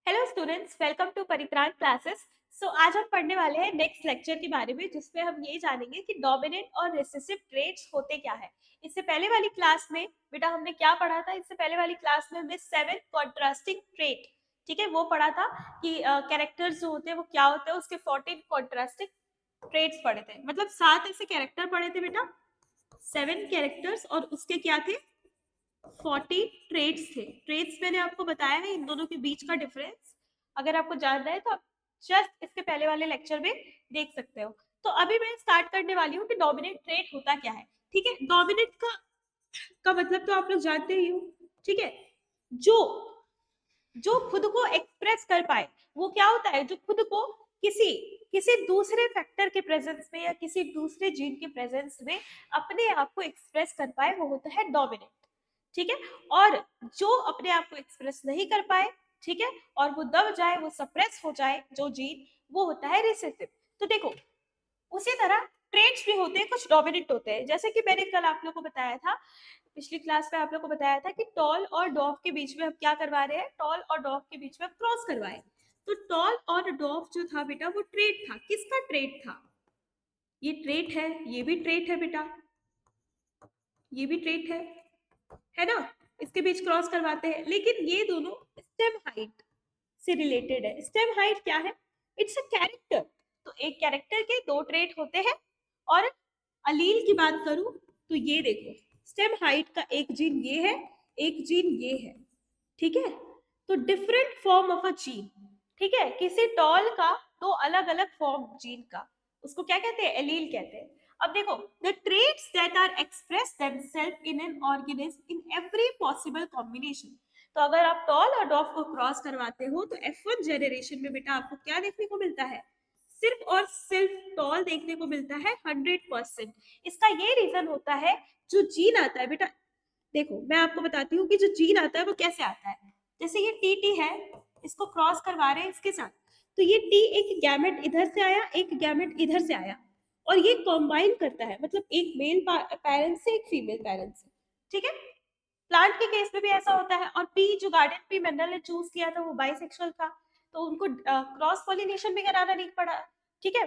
Hello students, welcome to Paritran classes. आज हम पढ़ने वाले हैं नेक्स्ट लेक्चर के बारे में, जिसमें हम ये जानेंगे कि डोमिनेंट और रिसेसिव ट्रेट्स होते क्या है। इससे पहले वाली क्लास में बेटा हमने क्या पढ़ा था? इससे पहले वाली क्लास में हमने 7 कॉन्ट्रास्टिंग ट्रेट, ठीक है, वो पढ़ा था कि कैरेक्टर्स जो होते हैं वो क्या होते हैं। उसके 14 कॉन्ट्रास्टिंग ट्रेट्स पढ़े थे, मतलब 7 ऐसे कैरेक्टर पढ़े थे बेटा, 7 कैरेक्टर्स, और उसके क्या थे? 40 ट्रेड्स थे। ट्रेड्स मैंने आपको बताया है, इन दोनों के बीच का डिफरेंस अगर आपको जानना है तो आप जस्ट इसके पहले वाले लेक्चर में देख सकते हो। तो अभी मैं स्टार्ट करने वाली हूँ कि डोमिनेंट ट्रेड होता क्या है। ठीक है, डोमिनेंट का मतलब तो आप लोग जानते ही हो। ठीक है, जो जो खुद को एक्सप्रेस कर पाए, वो क्या होता है? जो खुद को किसी किसी दूसरे फैक्टर के प्रेजेंस में या किसी दूसरे जीन के प्रेजेंस में अपने आप को एक्सप्रेस कर पाए, वो होता है डोमिनेंट। ठीक है, और जो अपने आप को एक्सप्रेस नहीं कर पाए, ठीक है, और वो दब जाए, वो सप्रेस हो जाए जो जीन, वो होता है रिसेसिव। तो देखो, उसी तरह ट्रेट्स भी होते हैं, कुछ डोमिनेंट होते हैं। जैसे कि मैंने कल आप लोग को बताया था, पिछली क्लास में आप लोग को बताया था कि टॉल और डॉफ के बीच में हम क्या करवा रहे हैं? टॉल और डॉफ के बीच में हम क्रॉस करवाए। तो टॉल और डॉफ जो था बेटा, वो ट्रेट था। किसका ट्रेट था? ये ट्रेट है, ये भी ट्रेट है बेटा, ये भी ट्रेट है ना। इसके बीच क्रॉस करवाते हैं, लेकिन ये दोनों स्टेम हाइट से रिलेटेड है। स्टेम हाइट क्या है? It's a character. तो एक कैरेक्टर के दो ट्रेट होते हैं। और अलील की बात करूं तो ये देखो, स्टेम हाइट का एक जीन ये है, एक जीन ये है। ठीक है, तो different form of a gene. ठीक है, किसी टॉल का दो अलग अलग फॉर्म जीन का, उसको क्या कहते हैं? एलील कहते हैं। अब देखो, the traits that are express themselves in an organism in every possible combination. तो अगर आप टॉल और डॉफ को क्रॉस करवाते हो तो F1 जनरेशन में बेटा आपको क्या देखने को मिलता है? सिर्फ और सिर्फ टॉल देखने को मिलता है 100%। इसका ये रीजन होता है, जो जीन आता है बेटा, देखो मैं आपको बताती हूँ कि जो जीन आता है वो कैसे आता है। जैसे ये टी है, इसको क्रॉस करवा रहे हैं इसके साथ, तो ये टी एक गैमेट इधर से आया, एक गैमेट इधर से आया, और ये कॉम्बाइन करता है, मतलब एक मेल पेरेंट से एक फीमेल पेरेंट से। ठीक है, प्लांट के केस में भी ऐसा होता है। और पी, जो गार्डन पी मेंडल ने चूज किया था, वो बाइसेक्सुअल था, तो उनको क्रॉस पॉलिनेशन भी कराना नहीं पड़ा। ठीक है,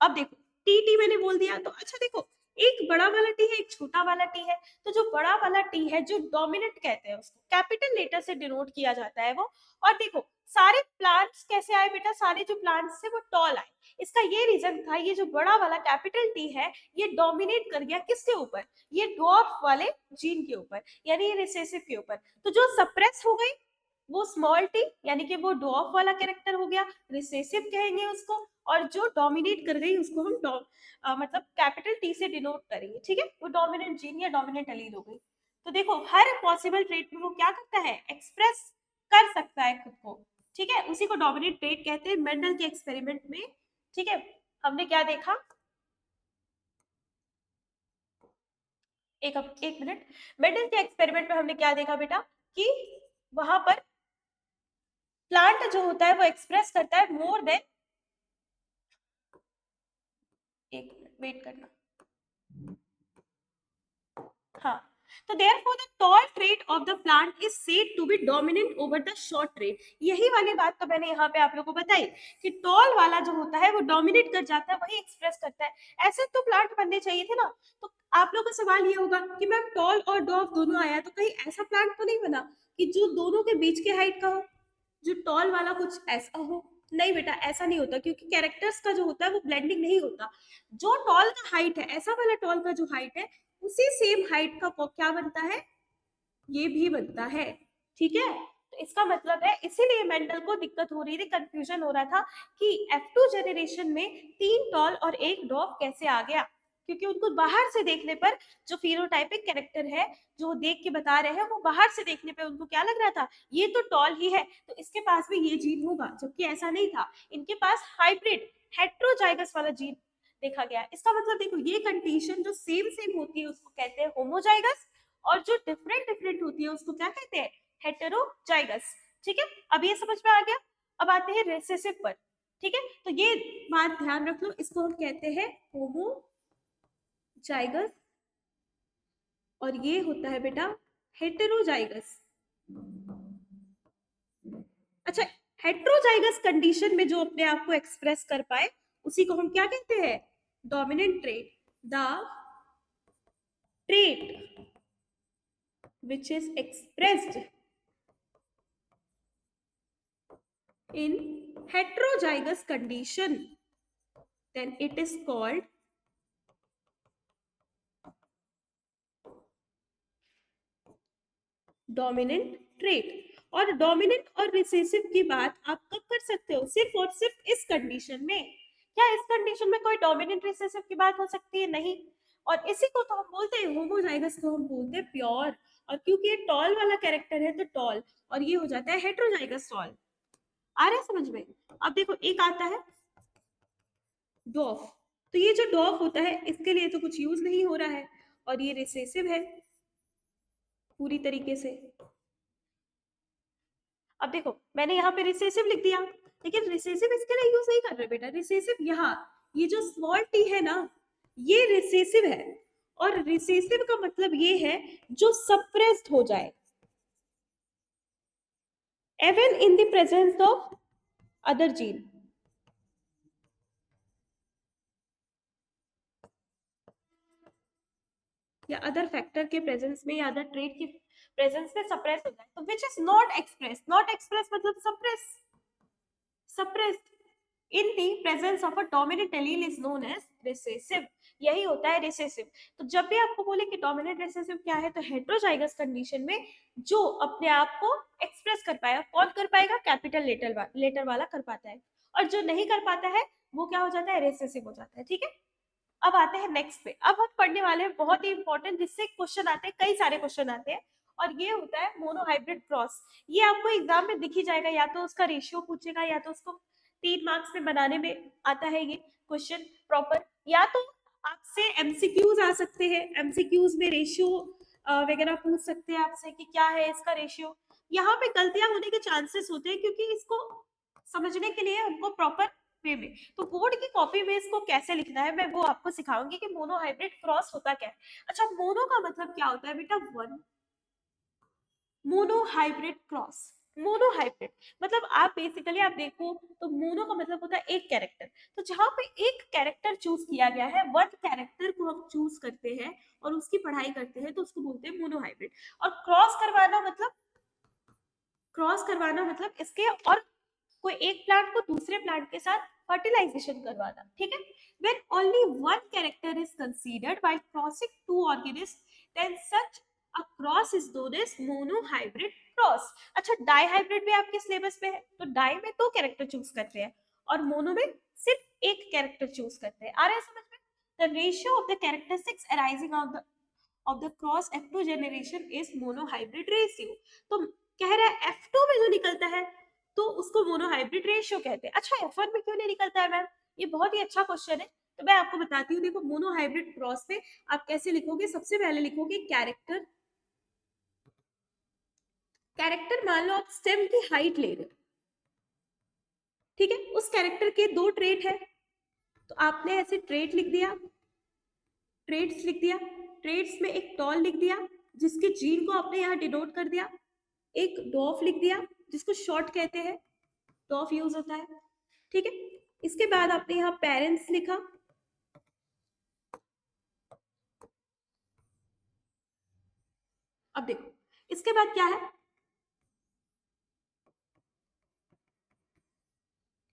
अब देखो, टी टी मैंने बोल दिया, तो अच्छा देखो, एक बड़ा वाला टी है, एक छोटा वाला टी है। तो जो बड़ा वाला टी है, जो डोमिनेंट कहते हैं, उसको कैपिटल लेटर से डिनोट किया जाता है वो। और देखो, सारे प्लांट्स कैसे आए बेटा? सारे जो प्लांट्स थे वो टॉल आए। इसका ये रीजन था, ये जो बड़ा वाला कैपिटल टी है, ये डोमिनेट कर गया किसके ऊपर? ये डॉर्फ वाले जीन के ऊपर, यानी रिसेसिव के ऊपर। तो जो सप्रेस हो गई वो स्मॉल टी, यानी कि वो डॉर्फ वाला कैरेक्टर हो गया, रिसेसिव कहेंगे उसको। और जो डोमिनेट कर गई उसको हम मतलब कैपिटल टी से डिनोट करेंगे। ठीक है, वो डोमिनेंट जीन या डोमिनेंट एलील हो गई। तो देखो, हर पॉसिबल ट्रेट में वो क्या करता है? एक्सप्रेस कर सकता है खुद को। ठीक है, उसी को डोमिनेंट ट्रेट कहते हैं। मेंडल के एक्सपेरिमेंट में, ठीक है, हमने क्या देखा? एक मिनट, मेंडल के एक्सपेरिमेंट में हमने क्या देखा बेटा? कि वहां पर प्लांट जो होता है वो एक्सप्रेस करता है मोर देन, एक मिनट वेट करना, हाँ, तो therefore the tall trait of the plant is said to be dominant over the short trait। यही वाली बात तो मैंने यहाँ पे आप लोगों को बताई कि टॉल वाला जो होता है वो डोमिनेट कर जाता है, वही एक्सप्रेस करता है। ऐसे तो प्लांट बनने चाहिए थे ना। तो आप लोगों का सवाल ये होगा कि मैम टॉल और डॉफ दोनों आया, तो कहीं ऐसा प्लांट तो नहीं बना कि जो दोनों के बीच के हाइट का हो, जो टॉल वाला कुछ ऐसा हो? नहीं बेटा, ऐसा नहीं होता, क्योंकि कैरेक्टर्स का जो होता है वो ब्लेंडिंग नहीं होता। जो टॉल का हाइट है, ऐसा वाला टॉल का जो हाइट है, उसी सेम हाइट का क्या बनता है? ये भी बनता है। ठीक है, तो इसका मतलब है, इसीलिए मेंडल को दिक्कत हो रही थी, कंफ्यूजन हो रहा था कि F2 जनरेशन में 3 टॉल और 1 डॉफ कैसे आ गया, क्योंकि उनको बाहर से देखने पर जो फिनोटाइपिक कैरेक्टर है, जो वो देख के बता रहे हैं, वो बाहर से देखने पे उनको क्या लग रहा था? ये तो टॉल ही है, तो इसके पास भी ये जीन होगा, जबकि ऐसा नहीं था। इनके पास हाइब्रिड हेट्रोजाइगस वाला जीन देखा गया। इसका मतलब देखो, ये कंडीशन जो सेम सेम होती है उसको कहते हैं होमोजाइगस, और जो डिफरेंट डिफरेंट होती है उसको क्या कहते हैं? हेटेरोजाइगस। ठीक है, अब ये समझ में आ गया। अब आते हैं रेसेसिव पर। ठीक है, तो ये बात ध्यान रख लो, इसको हम कहते हैं होमोजाइगस, और ये होता है बेटा हेटेरोजाइगस। अच्छा, हेट्रोजाइगस कंडीशन में जो अपने आप को एक्सप्रेस कर पाए उसी को हम क्या कहते हैं, dominant trait. The trait which is expressed in heterozygous condition, then it is called dominant trait. और डोमिनेंट और रिसेसिव की बात आप कब कर सकते हो, सिर्फ और सिर्फ इस कंडीशन में। क्या इस कंडीशन में कोई डोमिनेंट रिसेसिव की बात हो सकती है, नहीं। और इसी को तो हम बोलते हैं होमोजाइगस को हम बोलते हैं प्योर। और क्योंकि ये टॉल वाला कैरेक्टर है तो टॉल, और ये हो जाता है हेट्रोजाइगस टॉल। आ रहा है समझ में। अब देखो एक आता है डॉफ, तो ये जो डॉफ होता है इसके लिए तो कुछ यूज नहीं हो रहा है, और ये रिसेसिव है पूरी तरीके से। अब देखो मैंने यहाँ पे रिसेसिव लिख दिया, लेकिन रिसेसिव इसके लिए यूज नहीं कर रहे बेटा। रिसेसिव यहाँ ये जो स्मॉल टी है ना, ये रिसेसिव है। और रिसेसिव का मतलब ये है जो सप्रेस्ड हो जाए, even in the presence of other gene। या अदर फैक्टर के प्रेजेंस में या अदर ट्रेट के प्रेजेंस में सप्रेस हो जाए, तो which is not express. Not express मतलब suppress, suppressed in the presence of a dominant allele is known as recessive. यही होता है रिसेसिव। तो जब भी आपको बोले कि डोमिनेंट रिसेसिव क्या है, तो हेट्रोजाइगस कंडीशन में जो अपने आप को एक्सप्रेस कर पाएगा, कौन कर पाएगा, कैपिटल लेटर वाला कर पाता है। और जो नहीं कर पाता है वो क्या हो जाता है, रिसेसिव हो जाता है। ठीक है, अब आते हैं नेक्स्ट पे। अब हम पढ़ने वाले हैं बहुत ही इंपॉर्टेंट, जिससे क्वेश्चन आते हैं, कई सारे क्वेश्चन आते हैं, और ये होता है मोनोहाइब्रिड क्रॉस। ये आपको एग्जाम में दिख ही जाएगा, या तो उसका रेशियो पूछेगा या तो उसको 3 मार्क्स में बनाने में आता है ये क्वेश्चन प्रॉपर, या तो आपसे एमसीक्यूज आ सकते हैं। एमसीक्यूज में रेशियो वगैरह पूछ सकते हैं आपसे कि क्या है इसका रेशियो। यहाँ पे गलतियां होने के चांसेस होते हैं, क्योंकि इसको समझने के लिए हमको प्रॉपर वे में, तो बोर्ड की कॉपी में इसको कैसे लिखना है मैं वो आपको सिखाऊंगी कि मोनोहाइब्रिड क्रॉस होता क्या है। अच्छा, मोनो का मतलब क्या होता है बेटा, वन। मोनोहाइब्रिड क्रॉस, मोनोहाइब्रिड मतलब आप बेसिकली आप देखो तो मोनो का मतलब होता है एक कैरेक्टर। तो जहां पे एक कैरेक्टर चूज किया गया है, वन कैरेक्टर को हम चूज करते हैं और उसकी पढ़ाई करते हैं, तो उसको बोलते हैं मोनोहाइब्रिड। और क्रॉस करवाना मतलब, क्रॉस करवाना मतलब इसके और कोई एक प्लांट को दूसरे प्लांट के साथ फर्टिलाइजेशन करवाना। ठीक है, when only one character is considered while crossing two organisms, then such a cross is known as monohybrid cross। अच्छा, डाइहाइब्रिड भी आपके सिलेबस में है, तो डाई में 2 कैरेक्टर चूज करते हैं और मोनो में सिर्फ एक कैरेक्टर चूज करते हैं। आ रहा है समझ में। The ratio of the characteristics arising of the cross F2 generation is monohybrid ratio. तो कह रहा है F2 में जो निकलता है तो उसको मोनोहाइब्रिड रेशियो कहते हैं। अच्छा, F1 में क्यों नहीं निकलता है मैम, ये बहुत ही अच्छा क्वेश्चन है, तो मैं आपको बताती हूँ। देखो मोनोहाइब्रिड क्रॉस में आप कैसे लिखोगे, सबसे पहले लिखोगे कैरेक्टर। कैरेक्टर मान लो आप स्टेम की हाइट ले रहे हो, ठीक है, उस कैरेक्टर के 2 ट्रेट है, तो आपने ऐसे ट्रेट लिख दिया, ट्रेट्स लिख दिया, ट्रेट्स में एक टॉल लिख दिया जिसके जीन को आपने यहाँ डिनोट कर दिया, एक डॉफ लिख दिया जिसको शॉर्ट कहते हैं, डॉफ यूज होता है। ठीक है, इसके बाद आपने यहाँ पेरेंट्स लिखा, अब देखो इसके बाद क्या है,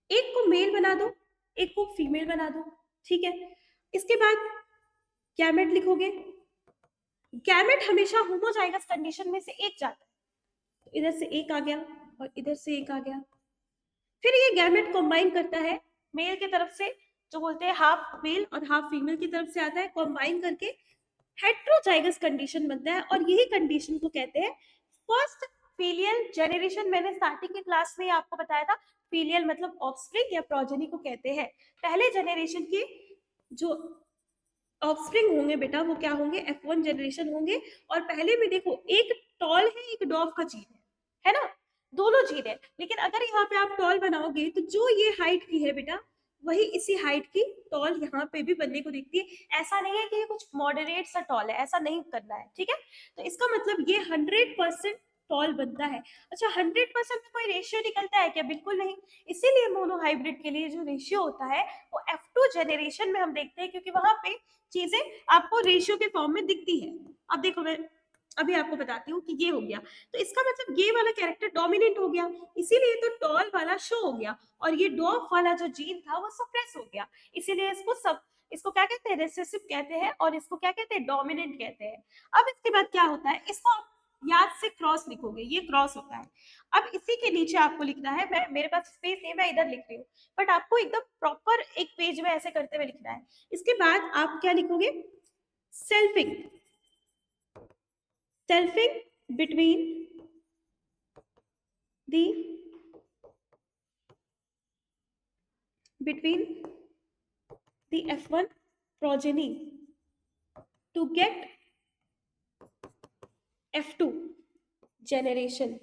एक को मेल बना दो, एक को फीमेल बना दो। ठीक है, इसके बाद गैमेट लिखोगे। गैमेट हमेशा होमोजाइगस कंडीशन में से एक जाता है, तो इधर से एक आ गया और इधर से एक आ गया, फिर ये गैमेट कंबाइन करता है मेल की तरफ से, जो बोलते हैं हाफ मेल, और हाफ फीमेल की तरफ से आता है, कंबाइन करके हेट्रोजाइगस कंडीशन बनता है। और यही कंडीशन को कहते हैं फर्स्ट फीलियल जनरेशन। मैंने स्टार्टिंग की क्लास में आपको बताया था, फीलियल मतलब ऑफस्प्रिंग या प्रोजेनी को कहते हैं। पहले जनरेशन की जो ऑफस्प्रिंग होंगे बेटा वो क्या होंगे, F1 जनरेशन होंगे। और पहले में देखो एक टॉल है एक डॉफ का जीन है ना, दोनों जीन है। लेकिन अगर यहाँ पे आप टॉल बनाओगे तो जो ये हाइट की है बेटा, वही इसी हाइट की टॉल यहाँ पे भी बनने को दिखती है। ऐसा नहीं है कि ये कुछ मॉडरेट सा टॉल है, ऐसा नहीं करना है। ठीक है, तो इसका मतलब ये 100% टॉल बनता है। अच्छा 100% में कोई रेशियो निकलता है क्या? बिल्कुल नहीं। इसीलिए मोनोहाइब्रिड के लिए जो रेशियो होता है वो F2 जनरेशन में हम देखते हैं, क्योंकि वहां पे चीजें आपको रेशियो के फॉर्म में दिखती है। अब देखो मैं अभी आपको बताती हूँ कि ये हो गया, तो इसका मतलब ये वाला कैरेक्टर डोमिनेंट हो गया, इसीलिए तो टॉल वाला शो हो गया, और ये डॉफ वाला जो जीन था वो सप्रेस हो गया। इसीलिए इसको क्या कहते हैं? रिसेसिव कहते हैं, और इसको क्या कहते हैं? डोमिनेंट कहते हैं। अब इसके बाद क्या होता है, इसको आप याद से क्रॉस लिखोगे, ये क्रॉस होता है। अब इसी के नीचे आपको लिखना है, मेरे पास स्पेस नहीं, मैं इधर लिख रही हूँ, बट आपको एकदम प्रॉपर एक पेज में ऐसे करते हुए लिखना है। इसके बाद आप क्या लिखोगे? Selfing, selfing between the F1 progeny to get F2 generation।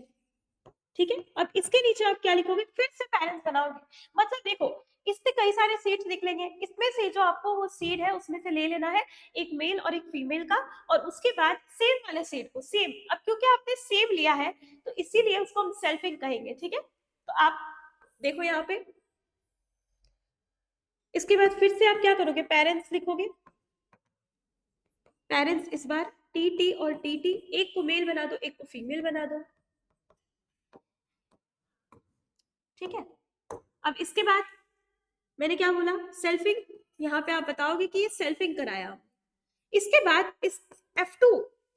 ठीक है, अब इसके नीचे आप क्या लिखोगे? फिर से पेरेंट्स बनाओगे। मतलब देखो, इससे कई सारे सीड्स निकलेंगे, इसमें से जो आपको वो सीड है उसमें से ले लेना है, एक मेल और एक फीमेल का, और उसके बाद सेम वाले सीड को सेम, अब क्योंकि आपने सेम लिया है तो इसीलिए उसको हम सेल्फिंग कहेंगे। ठीक है, तो आप देखो यहाँ पे, इसके बाद फिर से आप क्या करोगे? पेरेंट्स लिखोगे। पेरेंट्स इस बार टी और टी, एक को मेल बना दो, एक को फीमेल बना दो। ठीक है, अब इसके बाद मैंने क्या बोला? सेल्फिंग। यहाँ पे आप बताओगे कि ये सेल्फिंग कराया। इसके बाद इस F2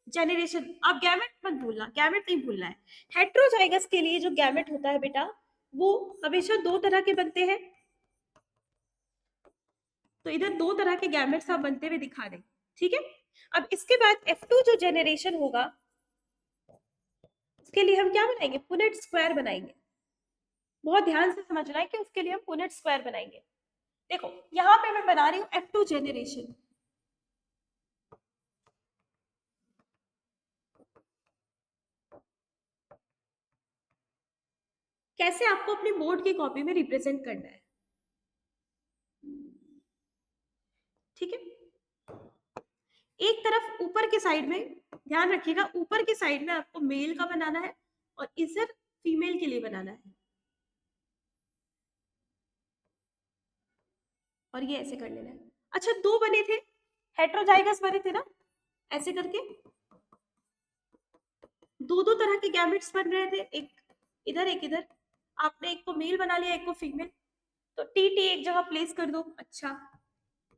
जनरेशन, आप गैमेट मत भूलना, गैमेट नहीं भूलना है। हेट्रोजाइगस के लिए जो गैमेट होता है बेटा, वो हमेशा दो तरह के बनते हैं। तो इधर दो तरह के गैमेट्स आप बनते हुए दिखा दें। ठीक है, अब इसके बाद F2 जो जनरेशन होगा उसके लिए हम क्या बनाएंगे? पुनेट स्क्वायर बनाएंगे। बहुत ध्यान से समझना है कि उसके लिए हम पुनेट स्क्वायर बनाएंगे। देखो यहाँ पे मैं बना रही हूँ F2 जनरेशन। कैसे आपको अपनी बोर्ड की कॉपी में रिप्रेजेंट करना है। ठीक है, एक तरफ ऊपर के साइड में ध्यान रखिएगा, ऊपर के साइड में आपको मेल का बनाना है और इधर फीमेल के लिए बनाना है, और ये ऐसे कर लेना है। अच्छा दो बने थे, हेट्रोजाइगस बने थे ना, ऐसे करके दो दो तरह के गैमेट्स बन रहे थे, एक इधर एक इधर। आपने एक को मेल बना लिया, एक को फीमेल, तो टी एक जगह प्लेस कर दो। अच्छा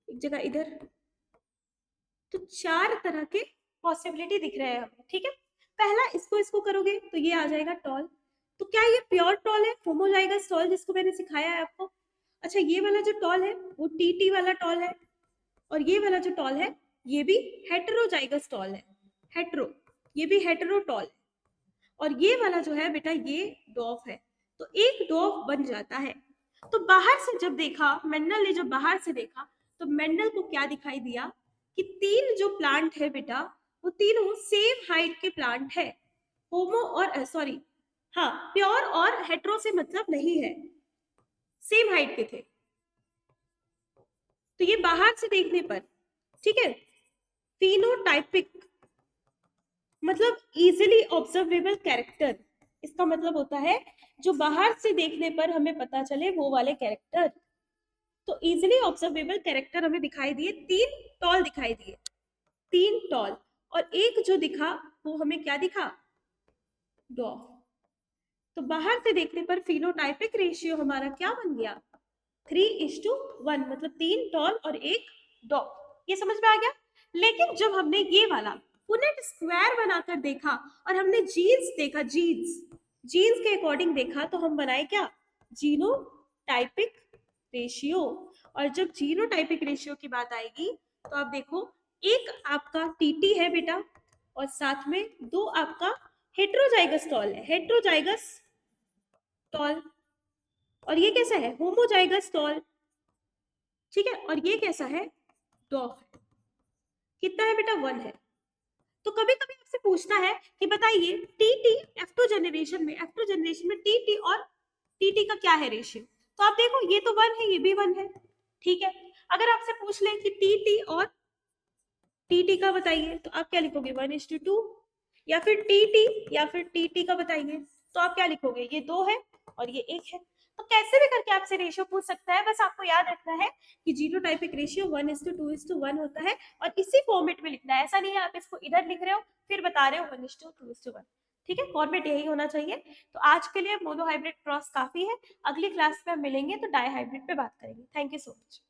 एक जगह इधर, तो चार तरह के पॉसिबिलिटी दिख रहे हैं हमें। ठीक है, पहला इसको करोगे तो ये आ जाएगा टॉल। तो क्या ये प्योर टॉल है? होमोजाइगस टॉल जिसको मैंने सिखाया है आपको। अच्छा ये वाला जो टॉल है वो टी वाला टॉल है, और ये वाला जो टॉल है ये भी हेटेरोजाइगस टॉल है। हेटेरो, ये भी हेटेरो टॉल है, और ये वाला जो है बेटा ये डॉफ है। तो एक डॉफ बन जाता है। तो बाहर से जब देखा मेंडल ने, जब बाहर से देखा तो मेंडल को क्या दिखाई दिया कि तीन जो प्लांट है बेटा वो तीनों सेम हाइट के प्लांट है। होमो और सॉरी, हाँ प्योर और हेट्रो से मतलब नहीं है, सेम हाइट के थे। तो ये बाहर से देखने पर, ठीक है, फिनोटाइपिक मतलब इजिली ऑब्जर्वेबल कैरेक्टर, इसका मतलब होता है जो बाहर से देखने पर हमें पता चले वो वाले कैरेक्टर। तो इजिली ऑब्जर्वेबल कैरेक्टर हमें दिखाई दिए, तीन टॉल दिखाई दिए, तीन टॉल, और एक जो दिखा वो हमें क्या दिखा? डॉफ। तो बाहर से देखने पर फिनोटाइपिक रेशियो हमारा क्या बन गया? 3:1, मतलब तीन टॉल और एक डॉफ। ये समझ में आ गया। लेकिन जब हमने ये वाला पुनेट स्क्वायर बनाकर देखा और हमने जीन्स देखा, जीन्स के अकॉर्डिंग देखा, तो हम बनाए क्या? Genotypic ratio. और जब जीनोटाइपिक रेशियो की बात आएगी तो आप देखो, एक आपका टीटी है बेटा और साथ में दो आपका हेट्रोजाइगस टॉल है, हेट्रोजाइगस टॉल, और ये कैसा है? Homozygous tall. ठीक है, और ये कैसा है? डॉफ। कितना है बेटा? 1 है। तो कभी कभी आपसे पूछना है कि बताइए टीटी F2 जनरेशन में टीटी और टीटी का क्या है रेशियो? तो आप देखो ये तो 1 है, ये भी 1 है। ठीक है, अगर आपसे पूछ ले कि टीटी और टीटी का बताइए तो आप क्या लिखोगे? 1:2। या फिर टी या फिर टी का बताइए, तो आप क्या लिखोगे, ये 2 है और ये 1 है। तो कैसे भी करके आपसे रेशियो पूछ सकता है, बस आपको याद रखना है कि जीनोटाइपिक रेशियो 1:2:1 होता है और इसी फॉर्मेट में लिखना है। ऐसा नहीं है आप इसको इधर लिख रहे हो फिर बता रहे हो 1:2:1। ठीक है, फॉर्मेट यही होना चाहिए। तो आज के लिए मोनो हाइब्रिड क्रॉस काफी है, अगली क्लास में हम मिलेंगे तो डाई हाइब्रिड पे बात करेंगे। Thank you so much.